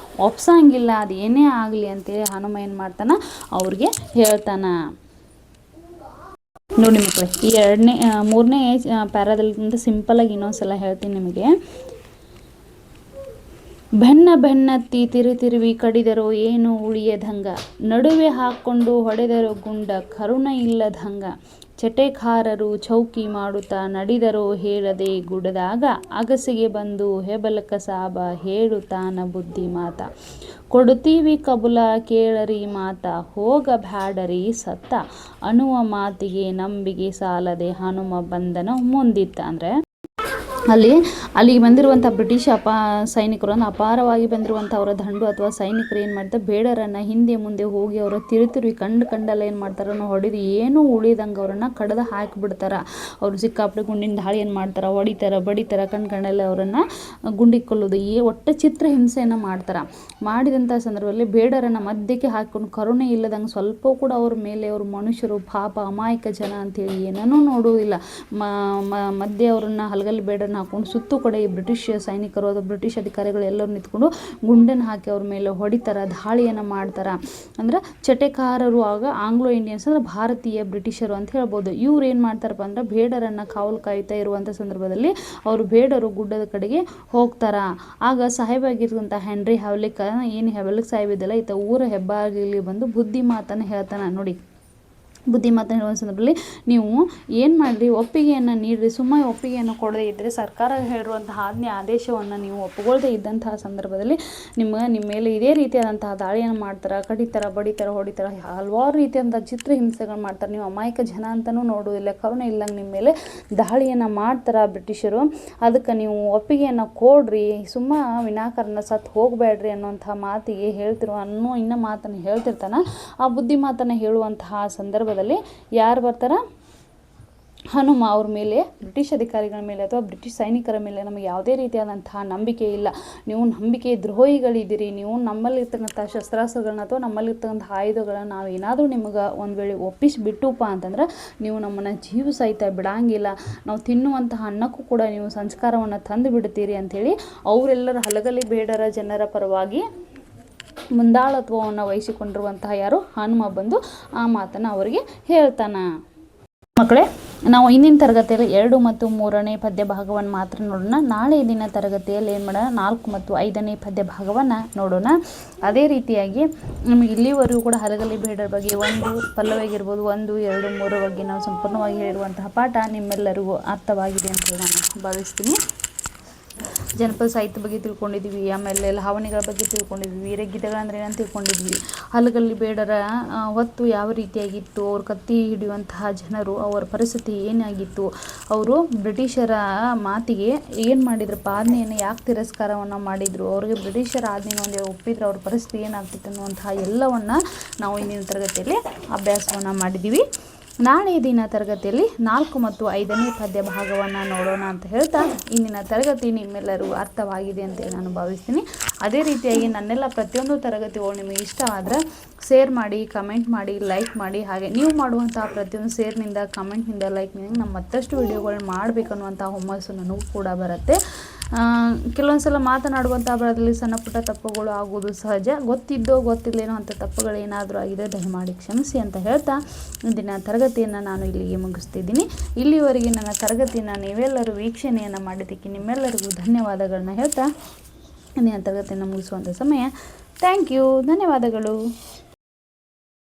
ಒಪ್ಸಂಗಿಲ್ಲ, ಅದು ಏನೇ ಆಗಲಿ ಅಂತೇಳಿ ಹನುಮ ಏನು ಮಾಡ್ತಾನೆ ಅವ್ರಿಗೆ ಹೇಳ್ತಾನೆ. ನೋಡಿ ಮಕ್ಕಳೇ, ಈ ಮೂರನೇ ಪ್ಯಾರಾದಲ್ಲಿ ಸಿಂಪಲಾಗಿ ಇನ್ನೊಂದ್ಸಲ ಹೇಳ್ತೀನಿ ನಿಮಗೆ. ಬೆನ್ನತ್ತಿ ತಿರುವಿ ಕಡಿದರು ಏನು ಉಳಿಯದಂಗ, ನಡುವೆ ಹಾಕ್ಕೊಂಡು ಹೊಡೆದರು ಗುಂಡ ಕರುಣ ಇಲ್ಲದಂಗ, ಚಟೆಕಾರರು ಚೌಕಿ ಮಾಡುತ್ತಾ ನಡೆದರು ಹೇಳದೆ ಗುಡದಾಗ, ಅಗಸಿಗೆ ಬಂದು ಹೆಬಲಕ ಸಾಬ ಹೇಳುತ್ತಾನ ಬುದ್ಧಿ ಮಾತ, ಕೊಡುತ್ತೀವಿ ಕಬುಲ ಕೇಳರಿ ಮಾತ, ಹೋಗಬ್ಯಾಡರಿ ಸತ್ತ, ಅನ್ನುವ ಮಾತಿಗೆ ನಂಬಿಕೆ ಸಾಲದೆ ಹನುಮ ಬಂದನು ಮುಂದಿತ್ತ. ಅಂದರೆ ಅಲ್ಲಿಗೆ ಬಂದಿರುವಂಥ ಬ್ರಿಟಿಷ್ ಸೈನಿಕರು ಅಂದ್ರೆ ಅಪಾರವಾಗಿ ಬಂದಿರುವಂಥ ಅವರ ದಂಡು ಅಥವಾ ಸೈನಿಕರು ಏನು ಮಾಡ್ತಾರೆ, ಬೇಡರನ್ನು ಹಿಂದೆ ಮುಂದೆ ಹೋಗಿ ಅವರ ತಿರುವಿ ಕಂಡಲ್ಲ ಏನು ಮಾಡ್ತಾರೆ, ಹೊಡೆದು ಏನೂ ಉಳಿದಂಗೆ ಅವರನ್ನು ಕಡ್ದು ಹಾಕಿಬಿಡ್ತಾರೆ. ಅವರು ಸಿಕ್ಕಾಪಟ್ಟೆ ಗುಂಡಿನ ದಾಳಿ ಏನು ಮಾಡ್ತಾರೆ, ಬಡಿತಾರೆ ಕಂಡಲ್ಲ ಅವರನ್ನು ಗುಂಡಿಕೊಳ್ಳೋದು, ಒಟ್ಟು ಚಿತ್ರ ಹಿಂಸೆಯನ್ನು ಮಾಡ್ತಾರೆ. ಮಾಡಿದಂಥ ಸಂದರ್ಭದಲ್ಲಿ ಬೇಡರನ್ನು ಮಧ್ಯಕ್ಕೆ ಹಾಕಿಕೊಂಡು ಕರುಣೆ ಇಲ್ಲದಂಗೆ ಸ್ವಲ್ಪ ಕೂಡ ಅವ್ರ ಮೇಲೆ ಅವರು ಮನುಷ್ಯರು ಪಾಪ ಅಮಾಯಕ ಜನ ಅಂತೇಳಿ ಏನನ್ನೂ ನೋಡುವುದಿಲ್ಲ, ಮಧ್ಯೆ ಅವರನ್ನು ಹಲಗಲಿ ಬೇಡರನ್ನ ಹಾಕೊಂಡು ಸುತ್ತು ಕಡೆ ಈ ಬ್ರಿಟಿಷ್ ಸೈನಿಕರು ಅಥವಾ ಬ್ರಿಟಿಷ್ ಅಧಿಕಾರಿಗಳು ಎಲ್ಲರೂ ನಿಂತ್ಕೊಂಡು ಗುಂಡನ್ನು ಹಾಕಿ ಅವ್ರ ಮೇಲೆ ಹೊಡಿತಾರೆ, ದಾಳಿಯನ್ನು ಮಾಡ್ತಾರೆ. ಅಂದ್ರೆ ಚಟೆಕಾರರು ಆಗ ಆಂಗ್ಲೋ ಇಂಡಿಯನ್ಸ್ ಅಂದ್ರೆ ಭಾರತೀಯ ಬ್ರಿಟಿಷರು ಅಂತ ಹೇಳ್ಬೋದು. ಇವ್ರು ಏನು ಮಾಡ್ತಾರಪ್ಪ ಅಂದ್ರೆ ಬೇಡರನ್ನು ಕಾವಲು ಕಾಯ್ತಾ ಇರುವಂಥ ಸಂದರ್ಭದಲ್ಲಿ ಅವರು ಬೇಡರು ಗುಡ್ಡದ ಕಡೆಗೆ ಹೋಗ್ತಾರ. ಆಗ ಸಾಹೇಬಾಗಿರುವಂಥ ಹೆನ್ರಿ ಹೆಬಲಕ್ ಸಾಹೇಬ್ ಇದೆಲ್ಲ ಈತ ಊರ ಹೆಬ್ಬಾಗಿಲಿ ಬಂದು ಬುದ್ಧಿ ಮಾತನ್ನು ಹೇಳ್ತಾನೆ. ನೋಡಿ ಬುದ್ಧಿ ಮಾತನ್ನು ಹೇಳುವ ಸಂದರ್ಭದಲ್ಲಿ ನೀವು ಏನು ಮಾಡಿರಿ, ಒಪ್ಪಿಗೆಯನ್ನು ನೀಡಿರಿ, ಸುಮ್ಮನೆ ಒಪ್ಪಿಗೆಯನ್ನು ಕೊಡದೇ ಇದ್ದರೆ ಸರ್ಕಾರ ಹೇಳಿರುವಂತಹ ಆದೇಶವನ್ನು ನೀವು ಒಪ್ಪಿಕೊಳ್ಳದೇ ಇದ್ದಂತಹ ಸಂದರ್ಭದಲ್ಲಿ ನಿಮ್ಮ ಮೇಲೆ ಇದೇ ರೀತಿಯಾದಂತಹ ದಾಳಿಯನ್ನು ಮಾಡ್ತಾರೆ, ಕಡಿತಾರೆ, ಬಡಿತಾರೆ, ಹೊಡಿತಾರೆ, ಹಲವಾರು ರೀತಿಯಾದಂಥ ಚಿತ್ರ ಹಿಂಸೆಗಳು ಮಾಡ್ತಾರೆ. ನೀವು ಅಮಾಯಕ ಜನ ಅಂತಲೂ ನೋಡುವುದಿಲ್ಲ, ಕರುಣೆ ಇಲ್ಲಂಗೆ ನಿಮ್ಮ ಮೇಲೆ ದಾಳಿಯನ್ನು ಮಾಡ್ತಾರೆ ಬ್ರಿಟಿಷರು. ಅದಕ್ಕೆ ನೀವು ಒಪ್ಪಿಗೆಯನ್ನು ಕೊಡ್ರಿ, ಸುಮ್ಮ ವಿನಾಕಾರಣ ಸತ್ತು ಹೋಗಬೇಡ್ರಿ ಅನ್ನೋಂಥ ಮಾತಿಗೆ ಇನ್ನೂ ಮಾತನ್ನು ಹೇಳ್ತಿರ್ತಾನೆ. ಆ ಬುದ್ಧಿ ಮಾತನ್ನು ಹೇಳುವಂತಹ ಸಂದರ್ಭದಲ್ಲಿ ಯಾರು ಬರ್ತಾರ, ಹನುಮ ಅವ್ರ ಮೇಲೆ, ಬ್ರಿಟಿಷ್ ಅಧಿಕಾರಿಗಳ ಮೇಲೆ ಅಥವಾ ಬ್ರಿಟಿಷ್ ಸೈನಿಕರ ಮೇಲೆ ನಮಗೆ ಯಾವುದೇ ರೀತಿಯಾದಂತಹ ನಂಬಿಕೆ ಇಲ್ಲ, ನೀವು ನಂಬಿಕೆ ದ್ರೋಹಿಗಳಿದ್ದೀರಿ, ನೀವು ನಮ್ಮಲ್ಲಿರ್ತಕ್ಕಂಥ ಶಸ್ತ್ರಾಸ್ತ್ರಗಳನ್ನ ಅಥವಾ ನಮ್ಮಲ್ಲಿರ್ತಕ್ಕಂಥ ಆಯುಧಗಳನ್ನ ನಾವು ಏನಾದರೂ ನಿಮಗೆ ಒಂದು ವೇಳೆ ಒಪ್ಪಿಸಿಬಿಟ್ಟುಪ್ಪ ಅಂತಂದ್ರೆ ನೀವು ನಮ್ಮನ್ನು ಜೀವ ಸಹಿತ ಬಿಡಂಗಿಲ್ಲ, ನಾವು ತಿನ್ನುವಂತಹ ಅನ್ನಕ್ಕೂ ಕೂಡ ನೀವು ಸಂಸ್ಕಾರವನ್ನು ತಂದು ಬಿಡ್ತೀರಿ ಅಂಥೇಳಿ ಅವರೆಲ್ಲರ ಹಲಗಲಿ ಬೇಡರ ಜನರ ಪರವಾಗಿ ಮುಂದಾಳತ್ವವನ್ನು ವಹಿಸಿಕೊಂಡಿರುವಂತಹ ಯಾರು, ಹನುಮ ಬಂದು ಆ ಮಾತನ್ನು ಅವರಿಗೆ ಹೇಳ್ತಾನೆ. ಮಕ್ಕಳೇ, ನಾವು ಇಂದಿನ ತರಗತಿಯಲ್ಲಿ 2 ಮತ್ತು 3ನೇ ಪದ್ಯ ಭಾಗವನ್ನು ಮಾತ್ರ ನೋಡೋಣ. ನಾಳೆ ದಿನ ತರಗತಿಯಲ್ಲಿ ಏನು ಮಾಡೋಣ, 4 ಮತ್ತು 5ನೇ ಪದ್ಯ ಭಾಗವನ್ನು ನೋಡೋಣ. ಅದೇ ರೀತಿಯಾಗಿ ನಮಗೆ ಇಲ್ಲಿವರೆಗೂ ಕೂಡ ಹಲಗಲಿ ಬೇಡರ ಬಗ್ಗೆ 1 ಪಲ್ಲವಿಯಾಗಿರ್ಬೋದು 1, 2, 3 ಬಗ್ಗೆ ನಾವು ಸಂಪೂರ್ಣವಾಗಿ ಹೇಳಿರುವಂತಹ ಪಾಠ ನಿಮ್ಮೆಲ್ಲರಿಗೂ ಅರ್ಥವಾಗಿದೆ ಅಂತ ನಾನು ಭಾವಿಸ್ತೀನಿ. ಜನಪದ ಸಾಹಿತ್ಯ ಬಗ್ಗೆ ತಿಳ್ಕೊಂಡಿದ್ವಿ, ಆಮೇಲೆ ಲಾವಣಿಗಳ ಬಗ್ಗೆ ತಿಳ್ಕೊಂಡಿದ್ವಿ, ವೀರಗೀತೆಗಳಂದ್ರೆ ಏನಂತ ತಿಳ್ಕೊಂಡಿದ್ವಿ, ಹಲಗಲ್ಲಿ ಬೇಡರ ಹೊತ್ತು ಯಾವ ರೀತಿಯಾಗಿತ್ತು, ಅವ್ರು ಕತ್ತಿ ಹಿಡಿಯುವಂತಹ ಜನರು ಅವರ ಪರಿಸ್ಥಿತಿ ಏನಾಗಿತ್ತು, ಅವರು ಬ್ರಿಟಿಷರ ಮಾತಿಗೆ ಏನು ಮಾಡಿದ್ರು, ಆಜ್ಞೆಯನ್ನು ಯಾಕೆ ತಿರಸ್ಕಾರವನ್ನು ಮಾಡಿದರು, ಅವ್ರಿಗೆ ಬ್ರಿಟಿಷರ ಆಜ್ಞೆಯನ್ನು ಒಂದು ಒಪ್ಪಿದ್ರೆ ಅವ್ರ ಪರಿಸ್ಥಿತಿ ಏನಾಗ್ತಿತ್ತು ಅನ್ನುವಂತಹ ಎಲ್ಲವನ್ನು ನಾವು ಇಂದಿನ ತರಗತಿಯಲ್ಲಿ ಅಭ್ಯಾಸವನ್ನು ಮಾಡಿದ್ದೀವಿ. ನಾಳೆ ದಿನ ತರಗತಿಯಲ್ಲಿ 4 ಮತ್ತು 5ನೇ ಪದ್ಯ ಭಾಗವನ್ನು ನೋಡೋಣ ಅಂತ ಹೇಳ್ತಾ, ಇಂದಿನ ತರಗತಿ ನಿಮ್ಮೆಲ್ಲರಿಗೂ ಅರ್ಥವಾಗಿದೆ ಅಂತೇಳಿ ನಾನು ಭಾವಿಸ್ತೀನಿ. ಅದೇ ರೀತಿಯಾಗಿ ನನ್ನೆಲ್ಲ ಪ್ರತಿಯೊಂದು ತರಗತಿಗಳು ನಿಮಗೆ ಇಷ್ಟ ಆದರೆ ಶೇರ್ ಮಾಡಿ, ಕಮೆಂಟ್ ಮಾಡಿ, ಲೈಕ್ ಮಾಡಿ. ಹಾಗೆ ನೀವು ಮಾಡುವಂತಹ ಪ್ರತಿಯೊಂದು ಶೇರ್ನಿಂದ, ಕಮೆಂಟ್ನಿಂದ, ಲೈಕ್ನಿಂದ ನಮ್ಮ ಮತ್ತಷ್ಟು ವಿಡಿಯೋಗಳು ಮಾಡಬೇಕನ್ನುವಂಥ ಹುಮ್ಮಸ್ಸು ನನಗೂ ಕೂಡ ಬರುತ್ತೆ. ಕೆಲವೊಂದು ಸಲ ಮಾತನಾಡುವಂಥ ಬರದಲ್ಲಿ ಸಣ್ಣ ಪುಟ್ಟ ತಪ್ಪುಗಳು ಆಗೋದು ಸಹಜ. ಗೊತ್ತಿದ್ದೋ ಗೊತ್ತಿಲ್ಲೇನೋ ಅಂಥ ತಪ್ಪುಗಳು ಏನಾದರೂ ಆಗಿದೆ ದಯಮಾಡಿ ಕ್ಷಮಿಸಿ ಅಂತ ಹೇಳ್ತಾ ಇಂದಿನ ತರಗತಿಯನ್ನು ನಾನು ಇಲ್ಲಿಗೆ ಮುಗಿಸ್ತಿದ್ದೀನಿ. ಇಲ್ಲಿವರೆಗೆ ನನ್ನ ತರಗತಿಯನ್ನು ನೀವೆಲ್ಲರೂ ವೀಕ್ಷಣೆಯನ್ನು ಮಾಡಿದ್ದಕ್ಕೆ ನಿಮ್ಮೆಲ್ಲರಿಗೂ ಧನ್ಯವಾದಗಳನ್ನ ಹೇಳ್ತಾ ಇಂದಿನ ತರಗತಿಯನ್ನು ಮುಗಿಸುವಂಥ ಸಮಯ. ಥ್ಯಾಂಕ್ ಯು, ಧನ್ಯವಾದಗಳು.